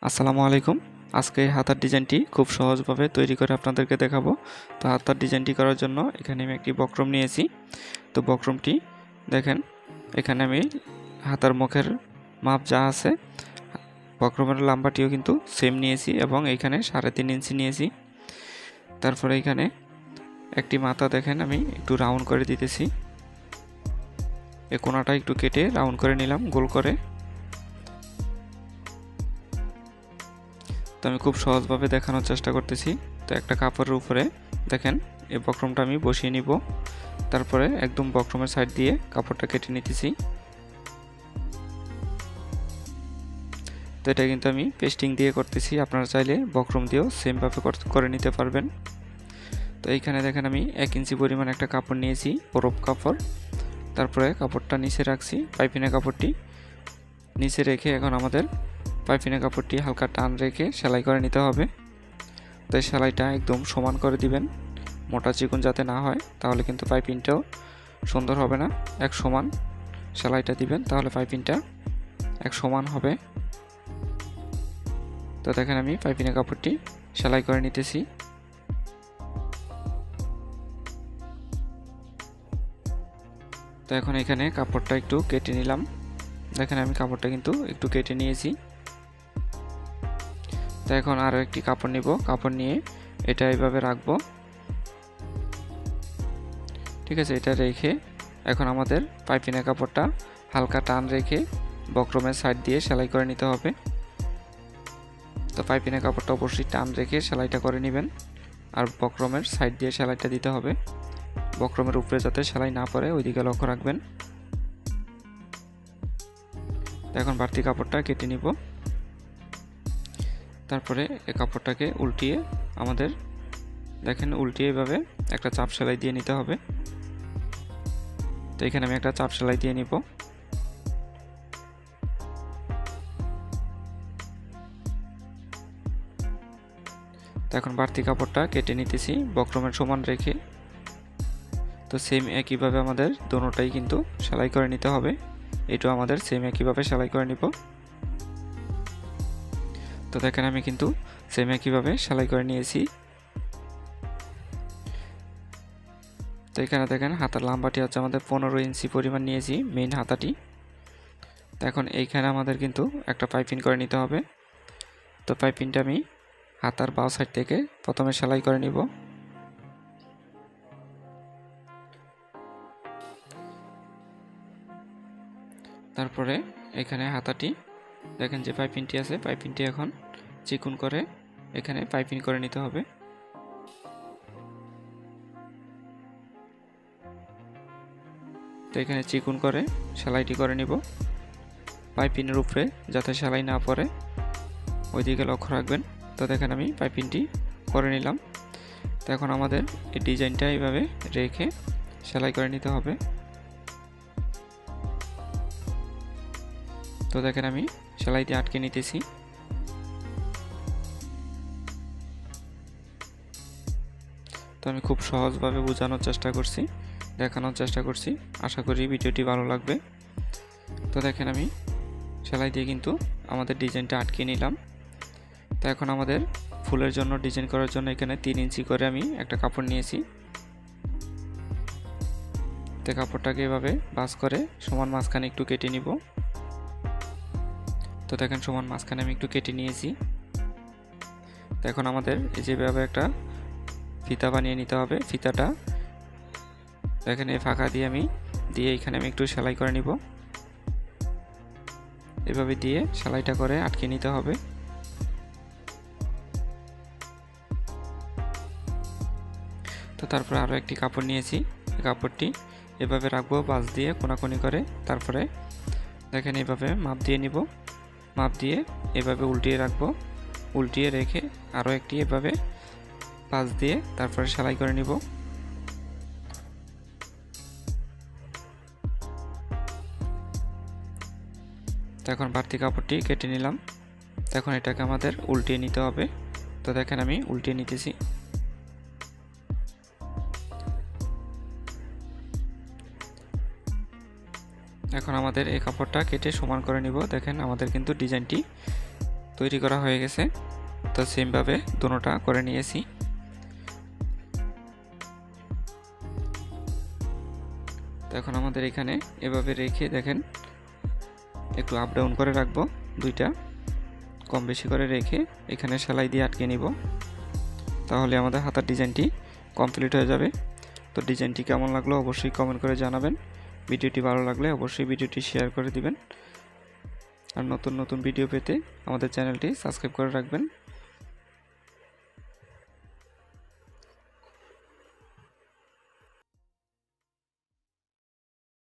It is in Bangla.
আসসালামু আলাইকুম। আজকে হাতার ডিজাইনটি খুব সহজভাবে তৈরি করে আপনাদেরকে দেখাবো। তো হাতার ডিজাইনটি করার জন্য এখানে আমি একটি বক্রম নিয়েছি। তো বক্রমটি দেখেন, এখানে আমি হাতার মুখের মাপ যা আছে বক্রমের লম্বাটিও কিন্তু সেম নিয়েছি এবং এইখানে 3.5 ইঞ্চি নিয়েছি। তারপরে এখানে একটি মাথা দেখেন আমি একটু রাউন্ড করে দিতেছি। এই কোণাটা একটু কেটে রাউন্ড করে নিলাম গোল করে। তো আমি খুব সহজভাবে দেখানোর চেষ্টা করতেছি। তো একটা কাপড়ের উপরে দেখেন এই বক্রমটা আমি বসিয়ে নিব। তারপরে একদম বক্রমের সাইড দিয়ে কাপড়টা কেটে নিতেছি। তো এটা কিন্তু আমি পেস্টিং দিয়ে করতেছি, আপনারা চাইলে বক্রম দিয়েও সেমভাবে করে নিতে পারবেন। তো এইখানে দেখেন আমি 1 ইঞ্চি পরিমাণ একটা কাপড় নিয়েছি, বরফ কাপড়। তারপরে কাপড়টা নিচে রাখছি, পাইপিনে কাপড়টি নিচে রেখে এখন আমাদের পাইপিনে কাপড়টি হালকা টান রেখে সেলাই করে নিতে হবে। তো এই সেলাইটা একদম সমান করে দিবেন, মোটা চিকন যাতে না হয়, তাহলে কিন্তু পাইপিংটাও সুন্দর হবে না। এক সমান সেলাইটা দিবেন, তাহলে পাইপিংটা এক সমান হবে। তো দেখেন আমি পাইপিনের কাপড়টি সেলাই করে নিতেছি। তো এখন এখানে কাপড়টা একটু কেটে নিলাম। দেখেন আমি কাপড়টা কিন্তু একটু কেটে নিয়েছি। তো এখন আরও একটি কাপড় নিব, কাপড় নিয়ে এটা এইভাবে রাখবো। ঠিক আছে, এটা রেখে এখন আমাদের পাইপিনের কাপড়টা হালকা টান রেখে বক্রমের সাইড দিয়ে সেলাই করে নিতে হবে। তো পাইপিনের কাপড়টা অবশ্যই টান রেখে সেলাইটা করে নেবেন, আর বক্রমের সাইড দিয়ে সেলাইটা দিতে হবে। বক্রমের উপরে যাতে সেলাই না পড়ে ওইদিকে লক্ষ্য রাখবেন। এখন বাড়তি কাপড়টা কেটে নিব। তারপরে এই কাপড়টাকে উল্টিয়ে আমাদের দেখেন উল্টিয়ে এভাবে একটা চাপ সেলাই দিয়ে নিতে হবে। তো এখানে আমি একটা চাপ সেলাই দিয়ে নিব। তো এখন বাড়তি কাপড়টা কেটে নিতেছি বক্রমের সমান রেখে। তো সেম একইভাবে আমাদের দোনোটাই কিন্তু সেলাই করে নিতে হবে। এটাও আমাদের সেম একইভাবে সেলাই করে নিব। তো দেখেন আমি কিন্তু সেম একইভাবে সেলাই করে নিয়েছি। তো এখানে দেখেন হাতার লম্বাটি হচ্ছে আমাদের 15 ইঞ্চি পরিমাণ নিয়েছি, মেইন হাতাটি। তো এখন এইখানে আমাদের কিন্তু একটা পাইপিং করে নিতে হবে। তো পাইপিংটা আমি হাতার বাঁ সাইড থেকে প্রথমে সেলাই করে নিব। তারপরে এখানে হাতাটি দেখেন যে পাইপিংটি আছে, পাইপিংটি এখন চিকন করে এখানে পাইপিং করে নিতে হবে। তো এখানে চিকন করে সেলাইটি করে নিব পাইপিংয়ের উপরে, যাতে সেলাই না পড়ে ওইদিকে লক্ষ্য রাখবেন। তো দেখেন আমি পাইপিংটি করে নিলাম। তো এখন আমাদের এই ডিজাইনটা এইভাবে রেখে সেলাই করে নিতে হবে। তো দেখেন আমি সেলাই দিয়ে আটকে নিতেছি। তো আমি খুব সহজভাবে বোঝানোর চেষ্টা করছি, দেখানোর চেষ্টা করছি, আশা করি ভিডিওটি ভালো লাগবে। তো দেখেন আমি সেলাই দিয়ে কিন্তু আমাদের ডিজাইনটা আটকে নিলাম। তো এখন আমাদের ফুলের জন্য ডিজাইন করার জন্য এখানে 3 ইঞ্চি করে আমি একটা কাপড় নিয়েছি। তো কাপড়টাকে এভাবে ভাঁজ করে সমান মাঝখানে একটু কেটে নিব। তো দেখেন সমান মাঝখানে আমি একটু কেটে নিয়েছি। তো এখন আমাদের এই যেভাবে একটা ফিতা বানিয়ে নিতে হবে। ফিতাটা দেখেন এই ফাঁকা দিয়ে এখানে আমি একটু সেলাই করে নিব। এভাবে দিয়ে সেলাইটা করে আটকে নিতে হবে। তো তারপরে আরও একটি কাপড় নিয়েছি, এই কাপড়টি এভাবে রাখবো ভাঁজ দিয়ে কোনাকুনি করে। তারপরে দেখেন এভাবে মাপ দিয়ে নিব, মাপ দিয়ে এভাবে উল্টিয়ে রাখবো, উল্টিয়ে রেখে আরও একটি এভাবে ভাঁজ দিয়ে তারপরে সেলাই করে নিব। তো এখন বাড়তি কাপড়টি কেটে নিলাম। এখন এটাকে আমাদের উল্টিয়ে নিতে হবে। তো দেখেন আমি উল্টিয়ে নিতেছি। এখন আমাদের এই কাপড়টা কেটে সমান করে নিব। দেখেন আমাদের কিন্তু ডিজাইনটি তৈরি করা হয়ে গেছে। তো সেমভাবে দোনোটা করে নিয়েছি। তো এখন আমাদের এখানে এভাবে রেখে দেখেন একটু আপ ডাউন করে রাখবো, দুইটা কম বেশি করে রেখে এখানে সেলাই দিয়ে আটকে নিব। তাহলে আমাদের হাতার ডিজাইনটি কমপ্লিট হয়ে যাবে। তো ডিজাইনটি কেমন লাগলো অবশ্যই কমেন্ট করে জানাবেন। ভিডিওটি ভালো লাগলে অবশ্যই ভিডিওটি শেয়ার করে দিবেন। আর নতুন নতুন ভিডিও পেতে আমাদের চ্যানেলটি সাবস্ক্রাইব করে রাখবেন।